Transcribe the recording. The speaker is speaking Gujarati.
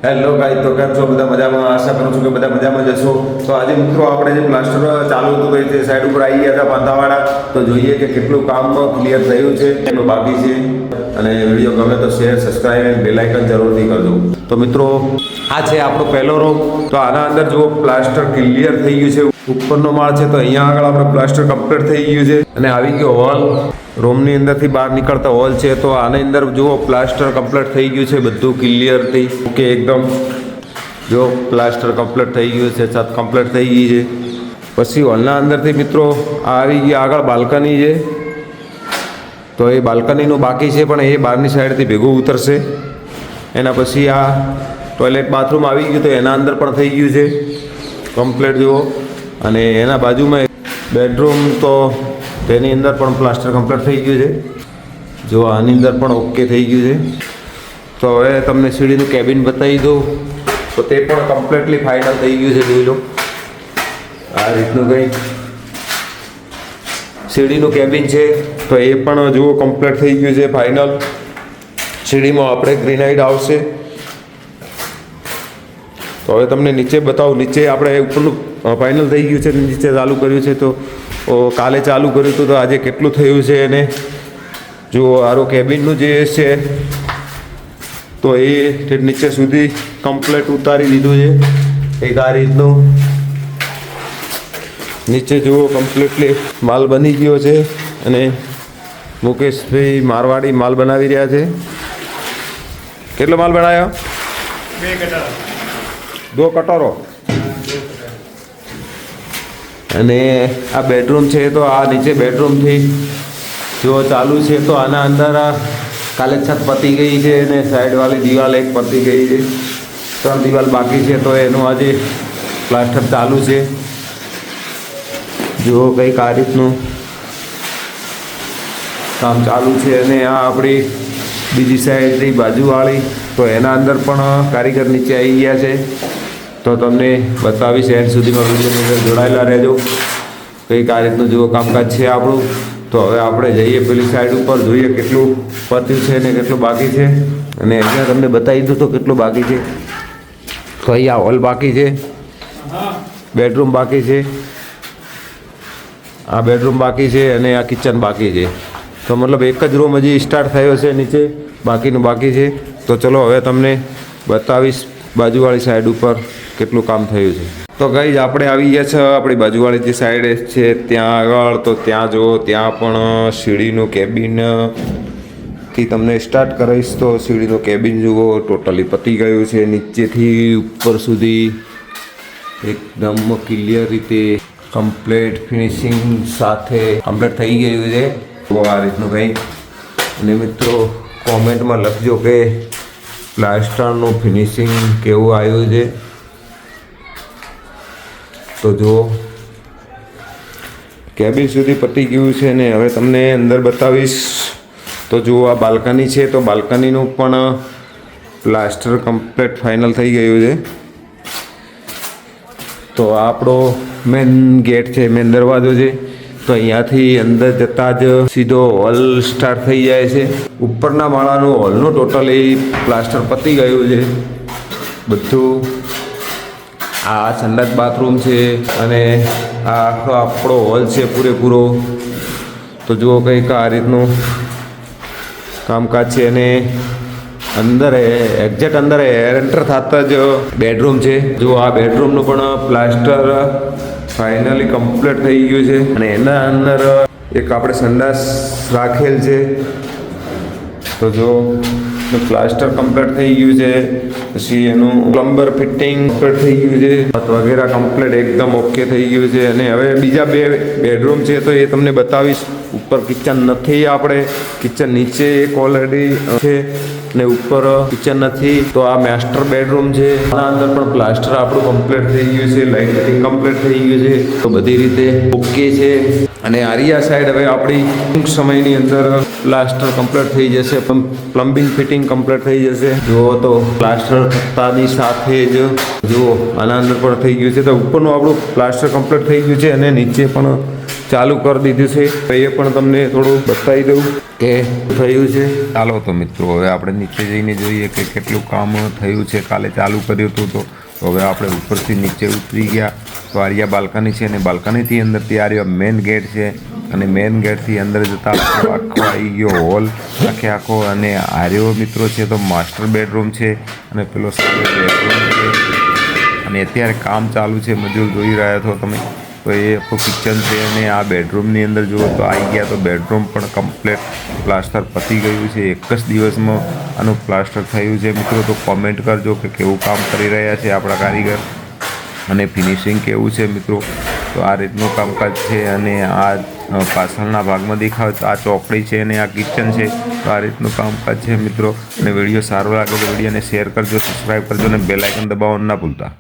હેલો ગાઈસ, તો કેમ છો બધા? મજામાં? આશા કરું છું કે બધા મજામાં જશો. તો આજે મિત્રો આપણે જે પ્લાસ્ટર ચાલુ હતું એ તે સાઈડ ઉપર આવી ગયા હતા પાંતાવાળા. તો જોઈએ કે કેટલું કામ ક્લિયર થયું છે, કેટલું બાકી છે. અને વિડીયો ગમે તો શેર, સબસ્ક્રાઈબ અને બેલ આઇકન જરૂરથી કરજો. તો મિત્રો આ છે આપણો પહેલો રૂમ. તો આના અંદર જો પ્લાસ્ટર ક્લિયર થઈ ગયું છે. ઉપરનો માળ છે તો અહીંયા આગળ આપણે પ્લાસ્ટર કમ્પ્લીટ થઈ ગયું છે અને આવી ગયો હોલ. રૂમની અંદરથી બહાર નીકળતા હોલ છે. તો આની અંદર જુઓ પ્લાસ્ટર કમ્પ્લીટ થઈ ગયું છે, બધું ક્લિયરથી ઓકે એકદમ. જો પ્લાસ્ટર કમ્પ્લીટ થઈ ગયું છે, છત કમ્પ્લીટ થઈ ગઈ છે. પછી હોલના અંદરથી મિત્રો આ આવી ગયા આગળ બાલ્કની છે. તો એ બાલ્કનીનું બાકી છે પણ એ બહારની સાઈડથી ભેગું ઉતરશે. એના પછી આ ટોયલેટ બાથરૂમ આવી ગયું તો એના અંદર પણ થઈ ગયું છે કમ્પ્લીટ જુઓ. અને એના બાજુમાં બેડરૂમ, તો તેની અંદર પણ પ્લાસ્ટર કમ્પ્લીટ થઈ ગયું છે. જો આની અંદર પણ ઓકે થઈ ગયું છે. તો હવે તમને સીડીનું કેબિન બતાવી દઉં. તો તે પણ કમ્પ્લીટલી ફાઇનલ થઈ ગયું છે. જોઈ લો આ રીતનું કંઈક સીડીનું કેબિન છે. તો એ પણ જુઓ કમ્પ્લીટ થઈ ગયું છે ફાઇનલ. સીડીમાં આપણે ગ્રેનાઇટ આવશે. તો હવે તમને નીચે બતાવું. નીચે આપણે ઉપરનું ફાઇનલ થઈ ગયું છે, નીચે ચાલુ કર્યું છે. તો કાલે ચાલુ કર્યું હતું તો આજે કેટલું થયું છે. અને જો આરો કેબિનનું જે છે તો એ નીચે સુધી કમ્પ્લીટ ઉતારી દીધું છે. એક આ રીતનું નીચે જુઓ કમ્પ્લીટલી માલ બની ગયો છે. અને મુકેશભાઈ મારવાડી માલ બનાવી રહ્યા છે. કેટલો માલ બનાવ્યો? 2 કટોરો. અને આ બેડરૂમ છે. તો આ નીચે બેડરૂમથી જો ચાલુ છે. તો આના અંદર કાલે છત પતી ગઈ છે અને સાઈડવાળી દિવાલ એક પતી ગઈ છે. 3 દિવાલ બાકી છે. તો એનું આજે પ્લાસ્ટર ચાલુ છે. જુઓ કંઈક આ રીતનું કામ ચાલુ છે. અને આ આપણી બીજી સાઈડની બાજુવાળી, તો એના અંદર પણ કારીગર નીચે આવી ગયા છે. તો તમને બતાવીશ એન્ડ સુધીમાં વિડીયોની અંદર જોડાયેલા રહેજો. કંઈક આ રીતનું જુઓ કામકાજ છે આપણું. તો હવે આપણે જઈએ પેલી સાઈડ ઉપર, જોઈએ કેટલું પત્યું છે ને કેટલું બાકી છે. અને અહીંયા તમને બતાવી દઉં તો કેટલું બાકી છે. તો અહીંયા હોલ બાકી છે, બેડરૂમ બાકી છે, આ બેડરૂમ બાકી છે અને આ કિચન બાકી છે. તો મતલબ એક જ રૂમ હજી સ્ટાર્ટ થયો છે, નીચે બાકીનું બાકી છે. તો ચલો હવે તમને બતાવીશ બાજુવાળી સાઈડ ઉપર કેટલું કામ થયું છે. તો ગાઈઝ આપણે આવી ગયા છે આપણી બાજુવાળી જે સાઈડ છે ત્યાં આગળ. તો ત્યાં જુઓ, ત્યાં પણ સીડીનું કેબિનથી તમને સ્ટાર્ટ કરીશ. તો સીડીનું કેબિન જુઓ ટોટલી પતી ગયું છે, નીચેથી ઉપર સુધી એકદમ ક્લિયર રીતે કમ્પ્લીટ ફિનિશિંગ સાથે કમ્પ્લીટ થઈ ગયું છે. તો આ રીતનું કંઈક. અને મિત્રો કોમેન્ટમાં લખજો કે પ્લાસ્ટરનું ફિનિશિંગ કેવું આવ્યું છે. તો જુઓ કેબિન સુધી પતી ગયું છે. ને હવે તમને અંદર બતાવીશ. તો જુઓ આ બાલ્કની છે. તો બાલ્કનીનું પણ પ્લાસ્ટર કમ્પ્લીટ ફાઇનલ થઈ ગયું છે. તો આપણો મેન ગેટ છે, મેન દરવાજો છે. તો અહીંયાથી અંદર જતાં જ સીધો હોલ સ્ટાર્ટ થઈ જાય છે. ઉપરના માળાનું હોલનું ટોટલી પ્લાસ્ટર પતી ગયું છે બધું. આ સંડાસ બાથરૂમ છે અને આ આખો આપણો હોલ છે પૂરેપૂરો. તો જુઓ કંઈક આ રીતનું કામકાજ છે. અને અંદર એક્ઝેક્ટ અંદર એન્ટર થતાં જ બેડરૂમ છે. જો આ બેડરૂમનું પણ પ્લાસ્ટર ફાઇનલી કમ્પ્લીટ થઈ ગયું છે. અને એના અંદર એક આપણે સંડાસ રાખેલ છે. તો જો પ્લાસ્ટર કમ્પ્લીટ થઈ ગયું છે. પછી એનું પ્લમ્બર ફિટિંગ કમ્પ્લીટ થઈ ગયું છે વગેરે કમ્પ્લીટ એકદમ ઓકે થઈ ગયું છે. અને હવે બીજા 2 બેડરૂમ છે તો એ તમને બતાવીશ. ઉપર કિચન નથી, આપણે કિચન નીચે એક ઓલરેડી છે ને ઉપર કિચન નથી. તો આ માસ્ટર બેડરૂમ છે. આના અંદર પણ પ્લાસ્ટર આપણું કમ્પ્લીટ થઈ ગયું છે, લાઇટ ફિટિંગ કમ્પ્લીટ થઈ ગયું છે. તો બધી રીતે ઓકે છે. અને આરિયા સાઈડ હવે આપણી ટૂંક સમયની અંદર પ્લાસ્ટર કમ્પ્લીટ થઈ જશે, પ્લમ્બિંગ ફિટિંગ કમ્પ્લીટ થઈ જશે. જુઓ તો પ્લાસ્ટર થતાની સાથે જ જુઓ આના અંદર પણ થઈ ગયું છે. તો ઉપરનું આપણું પ્લાસ્ટર કમ્પ્લીટ થઈ ગયું છે અને નીચે પણ ચાલુ કરી દીધું છે. તો એ પણ તમને થોડું બતાવી દઉં કે થયું છે. ચાલો તો મિત્રો હવે આપણે નીચે જઈને જોઈએ કે કેટલું કામ થયું છે. કાલે ચાલુ કર્યું હતું તો હવે આપણે ઉપરથી નીચે ઉતરી ગયા. તો આર્યા બાલ્કની છે અને બાલ્કનીથી અંદરથી આર્યો મેઇન ગેટ છે અને મેઇન ગેટથી અંદર જતાં આખો આવી ગયો હોલ આખો. અને આર્યો મિત્રો છે તો માસ્ટર બેડરૂમ છે અને પેલો સારો બેડરૂમ છે. અને અત્યારે કામ ચાલુ છે, મજૂર જોઈ રહ્યા છો તમે. તો એ આખું કિચન છે અને આ બેડરૂમની અંદર જુઓ તો આવી ગયા તો બેડરૂમ પણ કમ્પ્લીટ પ્લાસ્ટર પતી ગયું છે. એક જ દિવસમાં આનું પ્લાસ્ટર થયું છે મિત્રો. તો કોમેન્ટ કરજો કે કેવું કામ કરી રહ્યા છે આપણા કારીગર અને ફિનિશિંગ કેવું છે મિત્રો. તો આ રીતનું કામકાજ છે અને આ પાછળના ભાગમાં દેખાવ તો આ ચોકડી છે અને આ કિચન છે. તો આ રીતનું કામકાજ છે મિત્રો. અને વિડીયો સારો લાગે તો વિડીયોને શેર કરજો, સબસ્ક્રાઈબ કરજો અને બેલ આઇકન દબાવવાનું ના ભૂલતા.